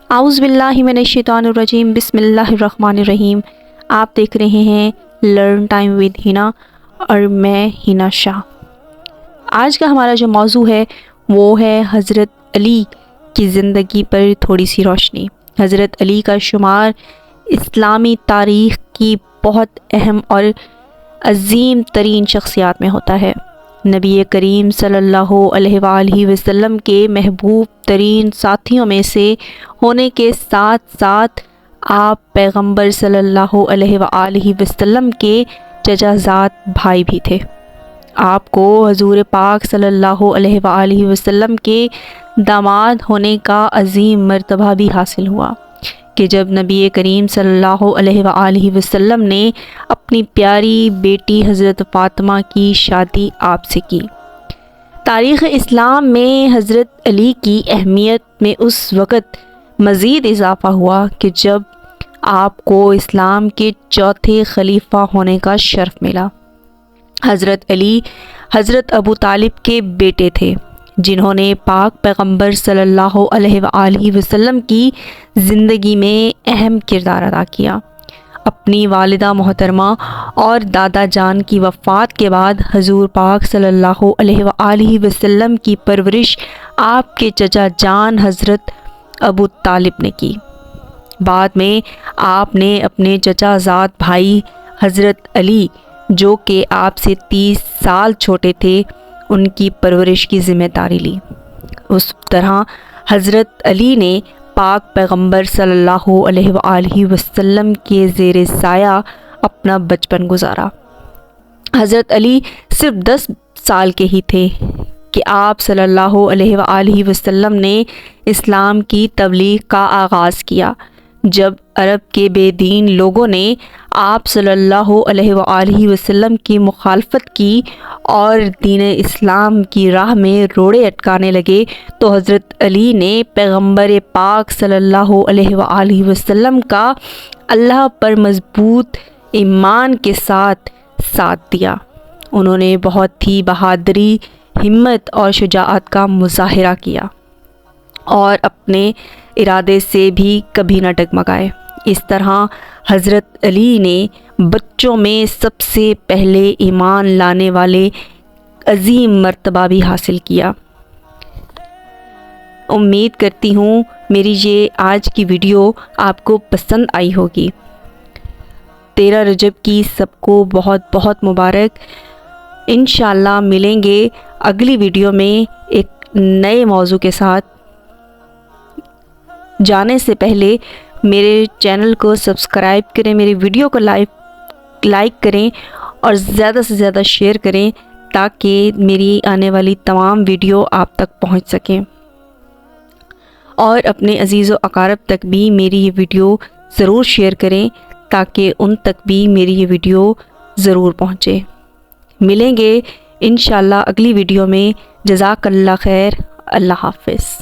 اعوذ باللہ من الشیطان الرجیم، بسم اللہ الرحمن الرحیم۔ آپ دیکھ رہے ہیں لرن ٹائم ود ہینا اور میں ہینا شاہ۔ آج کا ہمارا جو موضوع ہے وہ ہے حضرت علی کی زندگی پر تھوڑی سی روشنی۔ حضرت علی کا شمار اسلامی تاریخ کی بہت اہم اور عظیم ترین شخصیات میں ہوتا ہے۔ نبی کریم صلی اللہ علیہ وآلہ وسلم کے محبوب ترین ساتھیوں میں سے ہونے کے ساتھ ساتھ آپ پیغمبر صلی اللہ علیہ وآلہ وسلم کے چچا زاد بھائی بھی تھے۔ آپ کو حضور پاک صلی اللہ علیہ وآلہ وسلم کے داماد ہونے کا عظیم مرتبہ بھی حاصل ہوا کہ جب نبی کریم صلی اللہ علیہ وآلہ وسلم نے اپنی پیاری بیٹی حضرت فاطمہ کی شادی آپ سے کی۔ تاریخ اسلام میں حضرت علی کی اہمیت میں اس وقت مزید اضافہ ہوا کہ جب آپ کو اسلام کے چوتھے خلیفہ ہونے کا شرف ملا۔ حضرت علی حضرت ابو طالب کے بیٹے تھے، جنہوں نے پاک پیغمبر صلی اللہ علیہ وآلہ وسلم کی زندگی میں اہم کردار ادا کیا۔ اپنی والدہ محترمہ اور دادا جان کی وفات کے بعد حضور پاک صلی اللہ علیہ وآلہ وسلم کی پرورش آپ کے چچا جان حضرت ابو طالب نے کی۔ بعد میں آپ نے اپنے چچا زاد بھائی حضرت علی، جو کہ آپ سے 30 سال چھوٹے تھے، ان کی پرورش کی ذمہ داری لی۔ اس طرح حضرت علی نے پاک پیغمبر صلی اللہ علیہ وآلہ وسلم کے زیر سایہ اپنا بچپن گزارا۔ حضرت علی صرف 10 سال کے ہی تھے کہ آپ صلی اللہ علیہ وآلہ وسلم نے اسلام کی تبلیغ کا آغاز کیا۔ جب عرب کے بے دین لوگوں نے آپ صلی اللہ علیہ وآلہ وسلم کی مخالفت کی اور دین اسلام کی راہ میں روڑے اٹکانے لگے تو حضرت علی نے پیغمبر پاک صلی اللہ علیہ وآلہ وسلم کا اللہ پر مضبوط ایمان کے ساتھ دیا۔ انہوں نے بہت ہی بہادری، ہمت اور شجاعت کا مظاہرہ کیا اور اپنے ارادے سے بھی کبھی نہ ڈگمگائے۔ اس طرح حضرت علی نے بچوں میں سب سے پہلے ایمان لانے والے عظیم مرتبہ بھی حاصل کیا۔ امید کرتی ہوں میری یہ آج کی ویڈیو آپ کو پسند آئی ہوگی۔ 13 رجب کی سب کو بہت بہت مبارک۔ انشاءاللہ ملیں گے اگلی ویڈیو میں ایک نئے موضوع کے ساتھ۔ جانے سے پہلے میرے چینل کو سبسکرائب کریں، میری ویڈیو کو لائک کریں اور زیادہ سے زیادہ شیئر کریں تاکہ میری آنے والی تمام ویڈیو آپ تک پہنچ سکیں، اور اپنے عزیز و اقارب تک بھی میری یہ ویڈیو ضرور شیئر کریں تاکہ ان تک بھی میری یہ ویڈیو ضرور پہنچے۔ ملیں گے انشاءاللہ اگلی ویڈیو میں۔ جزاک اللہ خیر۔ اللہ حافظ۔